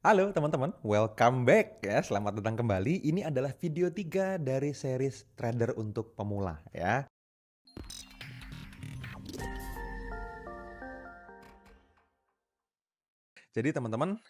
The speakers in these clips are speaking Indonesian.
Halo teman-teman, welcome back ya. Selamat datang kembali. Ini adalah video 3 dari series Trader untuk Pemula ya. Jadi teman-teman,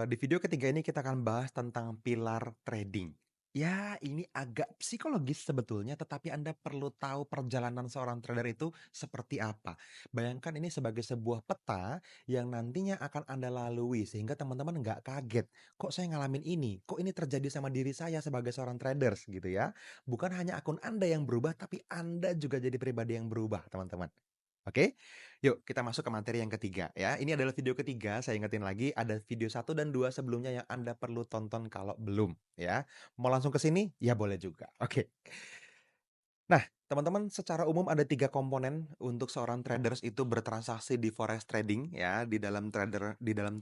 di video ketiga ini kita akan bahas tentang pilar trading. Ya, ini agak psikologis sebetulnya, tetapi Anda perlu tahu perjalanan seorang trader itu seperti apa. Bayangkan ini sebagai sebuah peta yang nantinya akan Anda lalui, sehingga teman-teman nggak kaget. Kok saya ngalamin ini? Kok ini terjadi sama diri saya sebagai seorang traders gitu ya? Bukan hanya akun Anda yang berubah, tapi Anda juga jadi pribadi yang berubah, teman-teman. Oke, yuk kita masuk ke materi yang ketiga ya. Ini adalah video ketiga, saya ingetin lagi ada video 1 dan 2 sebelumnya yang Anda perlu tonton kalau belum ya. Mau langsung ke sini? Ya boleh juga. Oke. Nah, teman-teman, secara umum ada 3 komponen untuk seorang traders itu bertransaksi di forex trading ya, di dalam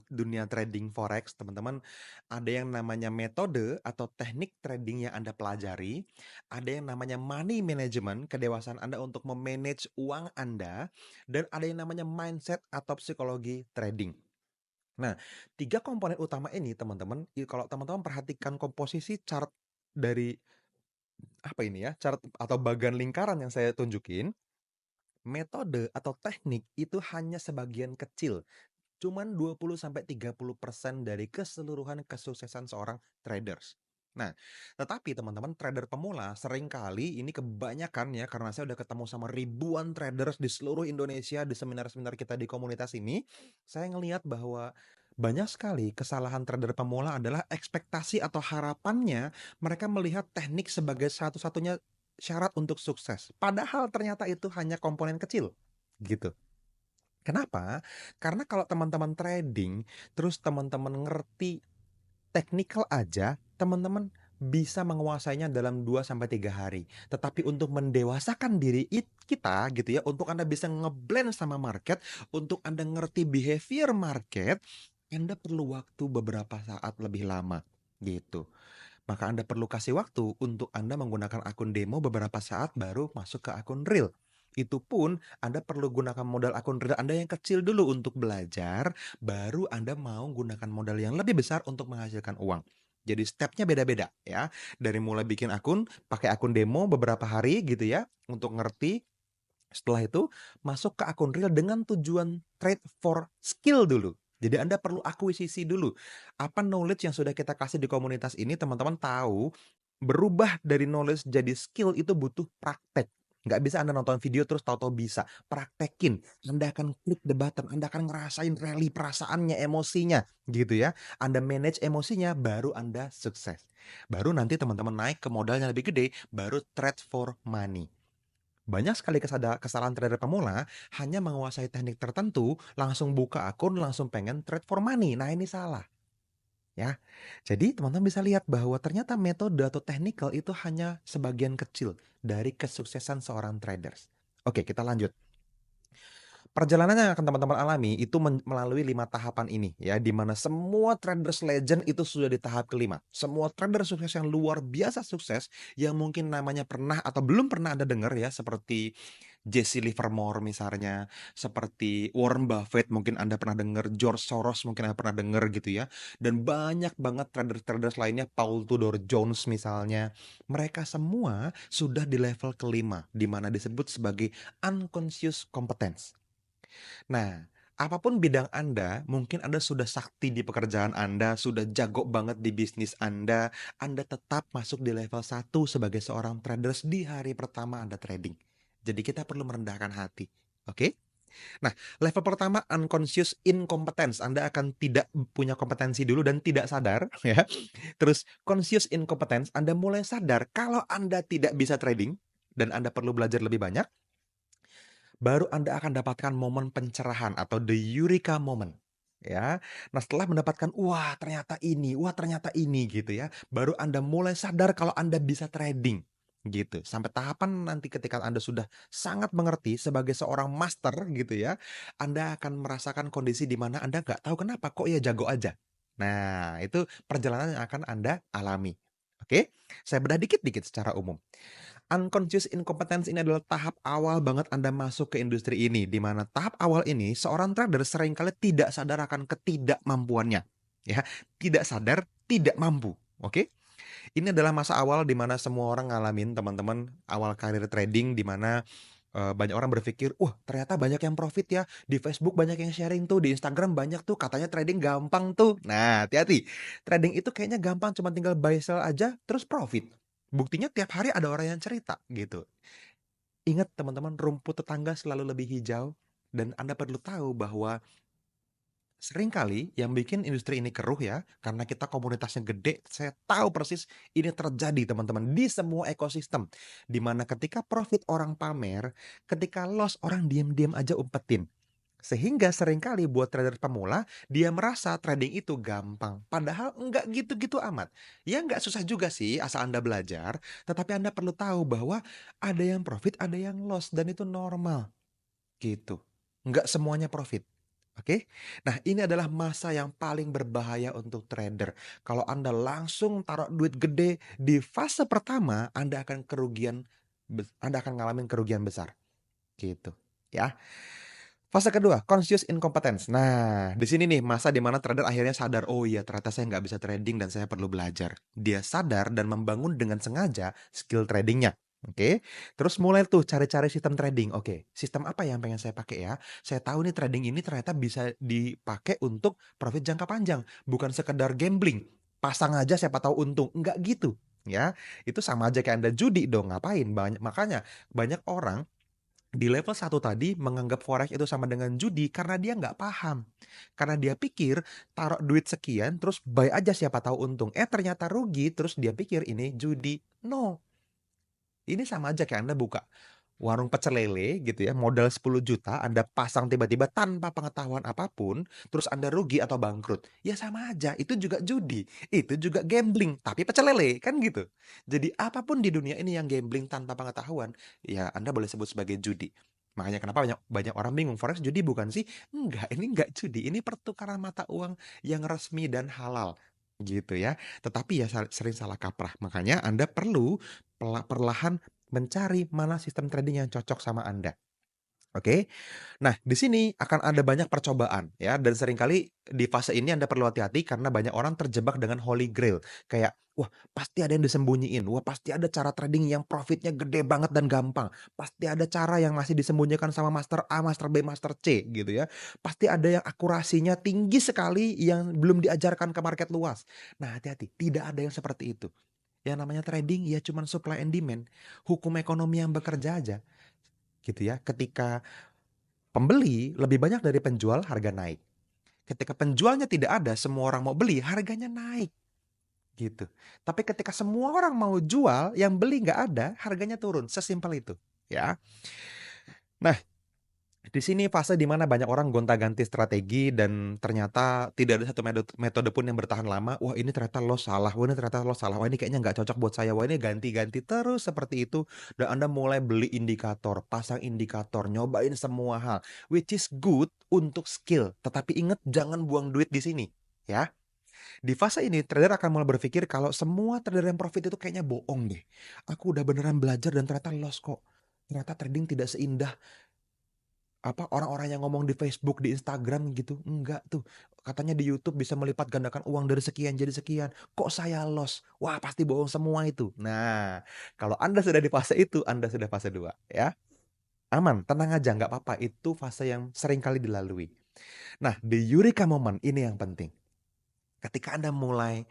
dunia trading forex, teman-teman, ada yang namanya metode atau teknik trading yang Anda pelajari, ada yang namanya money management, kedewasaan Anda untuk memanage uang Anda, dan ada yang namanya mindset atau psikologi trading. Nah, 3 komponen utama ini, teman-teman, kalau teman-teman perhatikan komposisi chart dari apa ini ya, chart atau bagan lingkaran yang saya tunjukin, metode atau teknik itu hanya sebagian kecil, cuman 20-30% dari keseluruhan kesuksesan seorang traders. Nah, tetapi teman-teman trader pemula seringkali ini kebanyakan ya, karena saya udah ketemu sama ribuan traders di seluruh Indonesia di seminar-seminar kita di komunitas ini, saya ngelihat bahwa banyak sekali kesalahan trader pemula adalah ekspektasi atau harapannya mereka melihat teknik sebagai satu-satunya syarat untuk sukses. Padahal ternyata itu hanya komponen kecil, gitu. Kenapa? Karena kalau teman-teman trading, terus teman-teman ngerti teknikal aja, teman-teman bisa menguasainya dalam 2 sampai 3 hari. Tetapi untuk mendewasakan diri kita gitu ya, untuk Anda bisa ngeblend sama market, untuk Anda ngerti behavior market, Anda perlu waktu beberapa saat lebih lama gitu. Maka Anda perlu kasih waktu untuk Anda menggunakan akun demo beberapa saat baru masuk ke akun real. Itu pun Anda perlu gunakan modal akun real Anda yang kecil dulu untuk belajar, baru Anda mau gunakan modal yang lebih besar untuk menghasilkan uang. Jadi stepnya beda-beda ya. Dari mulai bikin akun, pakai akun demo beberapa hari gitu ya, untuk ngerti. Setelah itu masuk ke akun real dengan tujuan trade for skill dulu. Jadi Anda perlu akuisisi dulu. Apa knowledge yang sudah kita kasih di komunitas ini, teman-teman tahu berubah dari knowledge jadi skill itu butuh praktek. Nggak bisa Anda nonton video terus tahu-tahu bisa. Praktekin. Anda akan klik the button. Anda akan ngerasain rally perasaannya, emosinya. Gitu ya. Anda manage emosinya, baru Anda sukses. Baru nanti teman-teman naik ke modal yang lebih gede, baru trade for money. Banyak sekali kesalahan trader pemula hanya menguasai teknik tertentu, langsung buka akun, langsung pengen trade for money. Nah, ini salah ya. Jadi teman-teman bisa lihat bahwa ternyata metode atau technical itu hanya sebagian kecil dari kesuksesan seorang traders. Oke, kita lanjut. Perjalanan yang akan teman-teman alami itu melalui 5 tahapan ini ya, di mana semua traders legend itu sudah di tahap kelima. Semua trader sukses yang luar biasa sukses yang mungkin namanya pernah atau belum pernah Anda dengar ya, seperti Jesse Livermore misalnya, seperti Warren Buffett mungkin Anda pernah dengar, George Soros mungkin Anda pernah dengar gitu ya. Dan banyak banget traders-traders lainnya, Paul Tudor Jones misalnya. Mereka semua sudah di level kelima, di mana disebut sebagai unconscious competence. Nah, apapun bidang Anda, mungkin Anda sudah sakti di pekerjaan Anda, sudah jago banget di bisnis Anda tetap masuk di level 1 sebagai seorang traders di hari pertama Anda trading. Jadi kita perlu merendahkan hati. Oke? Nah, level pertama unconscious incompetence. Anda akan tidak punya kompetensi dulu dan tidak sadar ya. Terus conscious incompetence, Anda mulai sadar kalau Anda tidak bisa trading dan Anda perlu belajar lebih banyak. Baru Anda akan dapatkan momen pencerahan atau the eureka moment. Ya. Nah, setelah mendapatkan wah ternyata ini gitu ya. Baru Anda mulai sadar kalau Anda bisa trading gitu. Sampai tahapan nanti ketika Anda sudah sangat mengerti sebagai seorang master gitu ya, Anda akan merasakan kondisi di mana Anda nggak tahu kenapa kok ya jago aja. Nah, itu perjalanan yang akan Anda alami. Oke, saya bedah dikit-dikit secara umum. Unconscious incompetence ini adalah tahap awal banget Anda masuk ke industri ini, di mana tahap awal ini seorang trader seringkali tidak sadar akan ketidakmampuannya. ya. Tidak sadar, tidak mampu, oke? Ini adalah masa awal di mana semua orang ngalamin, teman-teman, awal karir trading di mana banyak orang berpikir, "Wah, ternyata banyak yang profit ya. Di Facebook banyak yang sharing tuh, di Instagram banyak tuh, katanya trading gampang tuh." Nah, hati-hati. Trading itu kayaknya gampang, cuma tinggal buy sell aja terus profit. Buktinya tiap hari ada orang yang cerita gitu. Ingat teman-teman, rumput tetangga selalu lebih hijau dan Anda perlu tahu bahwa seringkali yang bikin industri ini keruh ya, karena kita komunitasnya gede, saya tahu persis ini terjadi teman-teman di semua ekosistem. Di mana ketika profit orang pamer, ketika loss orang diam-diam aja umpetin. Sehingga seringkali buat trader pemula, dia merasa trading itu gampang. Padahal enggak gitu-gitu amat. Ya enggak susah juga sih asal Anda belajar, tetapi Anda perlu tahu bahwa ada yang profit, ada yang loss, dan itu normal. Gitu. Enggak semuanya profit. Oke? Nah, ini adalah masa yang paling berbahaya untuk trader. Kalau Anda langsung taruh duit gede di fase pertama, Anda akan ngalamin kerugian besar. Gitu, ya. Fase kedua, conscious incompetence. Nah, di sini nih masa di mana trader akhirnya sadar, oh iya ternyata saya nggak bisa trading dan saya perlu belajar. Dia sadar dan membangun dengan sengaja skill tradingnya. Oke, terus mulai tuh cari-cari sistem trading. Oke, sistem apa yang pengen saya pakai ya? Saya tahu nih trading ini ternyata bisa dipakai untuk profit jangka panjang, bukan sekedar gambling. Pasang aja siapa tahu untung, nggak gitu. Ya, itu sama aja kayak Anda judi dong, ngapain? Makanya banyak orang di level satu tadi menganggap forex itu sama dengan judi karena dia nggak paham. Karena dia pikir taruh duit sekian terus buy aja siapa tahu untung. Ternyata rugi terus dia pikir ini judi. No, ini sama aja kayak Anda buka warung pecel lele gitu ya, modal 10 juta Anda pasang tiba-tiba tanpa pengetahuan apapun, terus Anda rugi atau bangkrut. Ya sama aja, itu juga judi, itu juga gambling, tapi pecel lele, kan gitu. Jadi apapun di dunia ini yang gambling tanpa pengetahuan, ya Anda boleh sebut sebagai judi. Makanya kenapa banyak banyak orang bingung, forex judi bukan sih? Enggak, ini enggak judi, ini pertukaran mata uang yang resmi dan halal gitu ya. Tetapi ya sering salah kaprah. Makanya Anda perlu perlahan mencari mana sistem trading yang cocok sama Anda. Oke. Nah, di sini akan ada banyak percobaan ya dan seringkali di fase ini Anda perlu hati-hati karena banyak orang terjebak dengan holy grail. Kayak, wah, pasti ada yang disembunyiin. Wah, pasti ada cara trading yang profitnya gede banget dan gampang. Pasti ada cara yang masih disembunyikan sama master A, master B, master C gitu ya. Pasti ada yang akurasinya tinggi sekali yang belum diajarkan ke market luas. Nah, hati-hati, tidak ada yang seperti itu. Yang namanya trading ya cuman supply and demand, hukum ekonomi yang bekerja aja, gitu ya. Ketika pembeli lebih banyak dari penjual, harga naik. Ketika penjualnya tidak ada, semua orang mau beli, harganya naik, gitu. Tapi ketika semua orang mau jual, yang beli nggak ada, harganya turun. Sesimpel itu, ya. Nah, di sini fase di mana banyak orang gonta-ganti strategi dan ternyata tidak ada satu metode pun yang bertahan lama. Wah, ini ternyata loss salah. Wah, ini ternyata loss salah. Wah, ini kayaknya nggak cocok buat saya. Wah, ini ganti-ganti terus seperti itu. Dan Anda mulai beli indikator, pasang indikator, nyobain semua hal. Which is good untuk skill. Tetapi ingat, jangan buang duit di sini. Ya, di fase ini trader akan mulai berpikir kalau semua trader yang profit itu kayaknya bohong deh. Aku udah beneran belajar dan ternyata loss kok. Ternyata trading tidak seindah orang-orang yang ngomong di Facebook, di Instagram gitu. Enggak tuh. Katanya di YouTube bisa melipat gandakan uang dari sekian jadi sekian. Kok saya loss? Wah, pasti bohong semua itu. Nah, kalau Anda sudah di fase itu, Anda sudah fase 2 ya. Aman, tenang aja, nggak apa-apa. Itu fase yang sering kali dilalui. Nah, di Eureka Moment ini yang penting. Ketika Anda mulai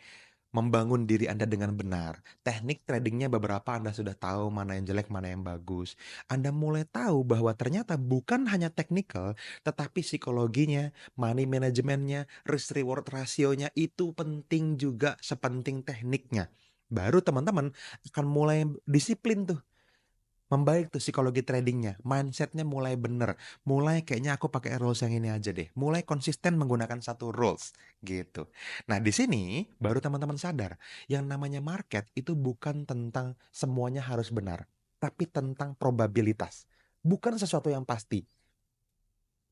membangun diri Anda dengan benar. Teknik tradingnya beberapa Anda sudah tahu mana yang jelek, mana yang bagus. Anda mulai tahu bahwa ternyata bukan hanya technical, tetapi psikologinya, money manajemennya, risk reward rasionya itu penting juga sepenting tekniknya. Baru teman-teman akan mulai disiplin tuh. Membaik tuh psikologi tradingnya, mindsetnya mulai bener, mulai kayaknya aku pakai rules yang ini aja deh, mulai konsisten menggunakan satu rules gitu. Nah di sini baru teman-teman sadar, yang namanya market itu bukan tentang semuanya harus benar, tapi tentang probabilitas, bukan sesuatu yang pasti.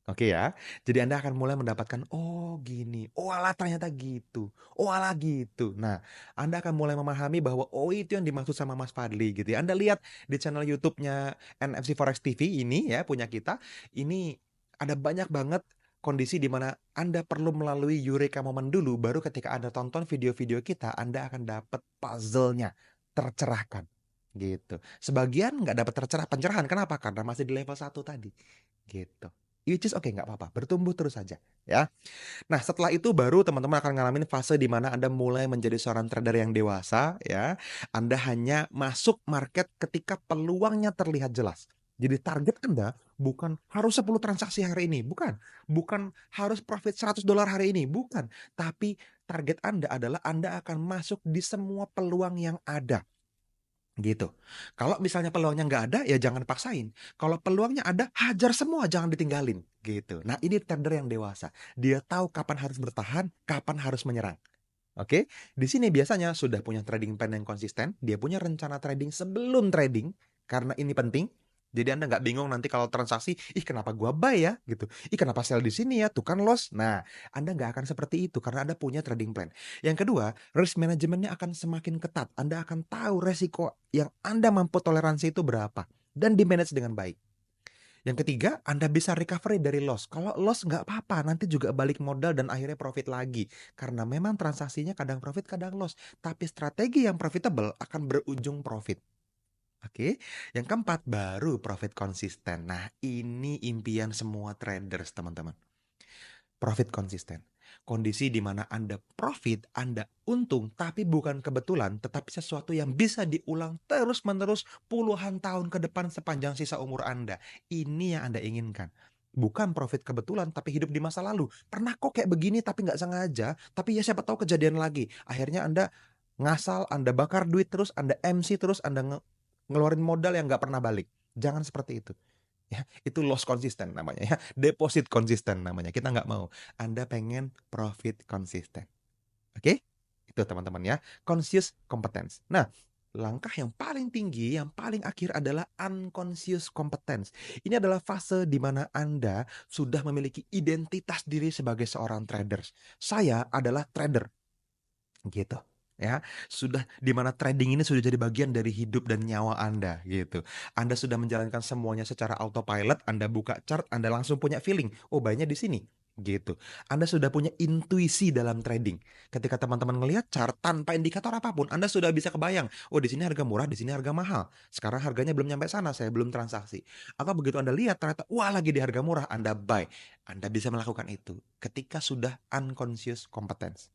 Oke ya, jadi Anda akan mulai mendapatkan, oh gini, oh alah ternyata gitu, oh alah gitu. Nah, Anda akan mulai memahami bahwa, oh itu yang dimaksud sama Mas Fadli gitu ya. Anda lihat di channel YouTube-nya NFC Forex TV ini ya, punya kita, ini ada banyak banget kondisi di mana Anda perlu melalui eureka moment dulu, baru ketika Anda tonton video-video kita, Anda akan dapat puzzle-nya tercerahkan, gitu. Sebagian nggak dapat pencerahan, kenapa? Karena masih di level 1 tadi, gitu. Which is oke, nggak apa-apa, bertumbuh terus saja, ya. Nah, setelah itu baru teman-teman akan ngalamin fase di mana Anda mulai menjadi seorang trader yang dewasa, ya. Anda hanya masuk market ketika peluangnya terlihat jelas. Jadi target Anda bukan harus 10 transaksi hari ini, bukan. Bukan harus profit $100 hari ini, bukan. Tapi target Anda adalah Anda akan masuk di semua peluang yang ada. Gitu. Kalau misalnya peluangnya nggak ada, ya jangan paksain. Kalau peluangnya ada, hajar semua, jangan ditinggalin. Gitu. Nah, ini trader yang dewasa. Dia tahu kapan harus bertahan, kapan harus menyerang. Oke? Di sini biasanya sudah punya trading plan yang konsisten, dia punya rencana trading sebelum trading, karena ini penting. Jadi Anda nggak bingung nanti kalau transaksi, ih kenapa gua buy ya? Gitu. Ih kenapa sell di sini ya? Tuh kan loss. Nah, Anda nggak akan seperti itu karena Anda punya trading plan. Yang kedua, risk manajemennya akan semakin ketat. Anda akan tahu resiko yang Anda mampu toleransi itu berapa dan di-manage dengan baik. Yang ketiga, Anda bisa recovery dari loss. Kalau loss nggak apa-apa, nanti juga balik modal dan akhirnya profit lagi. Karena memang transaksinya kadang profit, kadang loss. Tapi strategi yang profitable akan berujung profit. Oke, yang keempat baru profit konsisten. Nah, ini impian semua traders, teman-teman. Profit konsisten. Kondisi di mana Anda profit, Anda untung, tapi bukan kebetulan, tetapi sesuatu yang bisa diulang terus-menerus puluhan tahun ke depan sepanjang sisa umur Anda. Ini yang Anda inginkan. Bukan profit kebetulan, tapi hidup di masa lalu. Pernah kok kayak begini, tapi nggak sengaja. Tapi ya siapa tahu kejadian lagi. Akhirnya Anda ngasal, Anda bakar duit terus, Anda MC terus, Anda ngeluarin modal yang nggak pernah balik. Jangan seperti itu. Ya, itu loss konsisten namanya ya. Deposit konsisten namanya. Kita nggak mau. Anda pengen profit konsisten. Oke? Itu teman-teman ya. Conscious competence. Nah, langkah yang paling tinggi, yang paling akhir adalah unconscious competence. Ini adalah fase di mana Anda sudah memiliki identitas diri sebagai seorang traders. Saya adalah trader. Gitu. Ya, sudah di mana trading ini sudah jadi bagian dari hidup dan nyawa Anda gitu. Anda sudah menjalankan semuanya secara autopilot, Anda buka chart, Anda langsung punya feeling, oh buynya di sini gitu. Anda sudah punya intuisi dalam trading. Ketika teman-teman ngelihat chart tanpa indikator apapun, Anda sudah bisa kebayang, oh di sini harga murah, di sini harga mahal. Sekarang harganya belum nyampe sana, saya belum transaksi. Atau begitu Anda lihat ternyata wah lagi di harga murah, Anda buy. Anda bisa melakukan itu ketika sudah unconscious competence.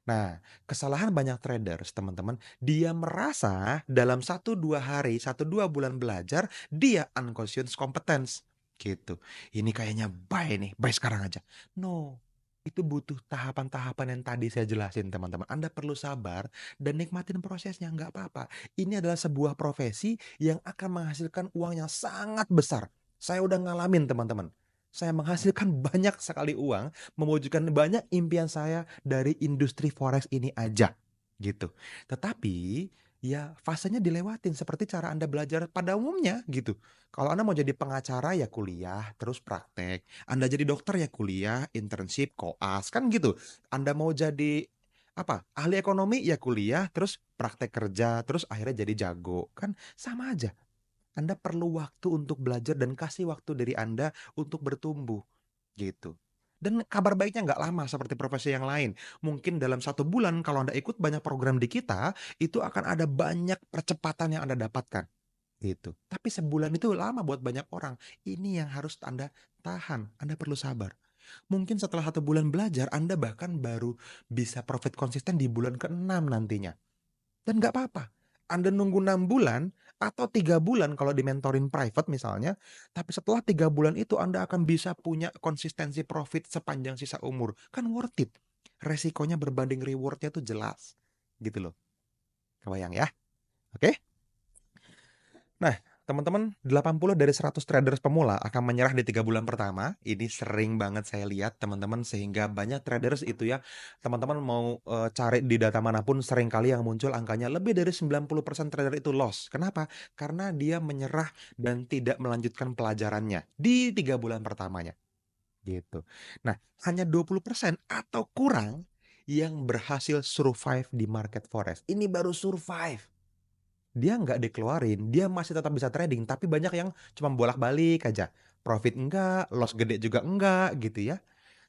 Nah, kesalahan banyak traders, teman-teman, dia merasa dalam 1-2 hari, 1-2 bulan belajar, dia unconscious competence. Gitu. Ini kayaknya buy nih, buy sekarang aja. No, itu butuh tahapan-tahapan yang tadi saya jelasin, teman-teman. Anda perlu sabar dan nikmatin prosesnya, nggak apa-apa. Ini adalah sebuah profesi yang akan menghasilkan uang yang sangat besar. Saya udah ngalamin, teman-teman. Saya menghasilkan banyak sekali uang, mewujudkan banyak impian saya dari industri forex ini aja, gitu. Tetapi ya fasenya dilewatin seperti cara Anda belajar pada umumnya gitu. Kalau Anda mau jadi pengacara ya kuliah, terus praktek. Anda jadi dokter ya kuliah, internship, koas, kan gitu. Anda mau jadi apa? Ahli ekonomi ya kuliah, terus praktek kerja, terus akhirnya jadi jago. Kan sama aja. Anda perlu waktu untuk belajar dan kasih waktu dari Anda untuk bertumbuh, gitu. Dan kabar baiknya nggak lama seperti profesi yang lain. Mungkin dalam 1 bulan kalau Anda ikut banyak program di kita, itu akan ada banyak percepatan yang Anda dapatkan, gitu. Tapi sebulan itu lama buat banyak orang. Ini yang harus Anda tahan, Anda perlu sabar. Mungkin setelah 1 bulan belajar, Anda bahkan baru bisa profit konsisten di bulan ke-6 nantinya. Dan nggak apa-apa. Anda nunggu 6 bulan atau 3 bulan kalau di-mentorin private misalnya, tapi setelah 3 bulan itu Anda akan bisa punya konsistensi profit sepanjang sisa umur. Kan worth it. Resikonya berbanding reward-nya tuh jelas. Gitu loh. Kebayang ya? Oke? Nah, teman-teman, 80 dari 100 traders pemula akan menyerah di 3 bulan pertama. Ini sering banget saya lihat, teman-teman, sehingga banyak traders itu ya, teman-teman mau cari di data manapun, sering kali yang muncul angkanya lebih dari 90% trader itu loss. Kenapa? Karena dia menyerah dan tidak melanjutkan pelajarannya di 3 bulan pertamanya. Gitu. Nah, hanya 20% atau kurang yang berhasil survive di market forex. Ini baru survive. dia nggak dikeluarin, dia masih tetap bisa trading, tapi banyak yang cuma bolak-balik aja. Profit enggak, loss gede juga enggak, gitu ya.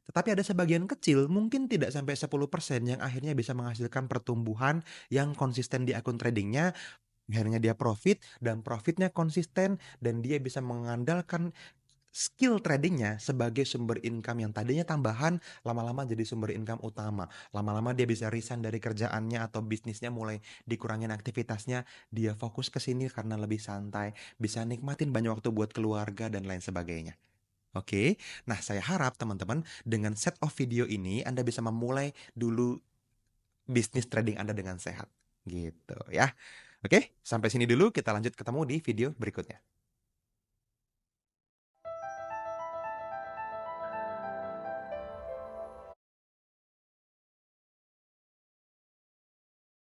Tetapi ada sebagian kecil, mungkin tidak sampai 10% yang akhirnya bisa menghasilkan pertumbuhan yang konsisten di akun tradingnya. Akhirnya dia profit, dan profitnya konsisten, dan dia bisa mengandalkan skill tradingnya sebagai sumber income yang tadinya tambahan, lama-lama jadi sumber income utama. Lama-lama dia bisa resign dari kerjaannya atau bisnisnya, mulai dikurangin aktivitasnya, dia fokus ke sini karena lebih santai, bisa nikmatin banyak waktu buat keluarga dan lain sebagainya. Oke, nah saya harap teman-teman dengan set of video ini Anda bisa memulai dulu bisnis trading Anda dengan sehat. Gitu ya. Oke, sampai sini dulu, kita lanjut ketemu di video berikutnya.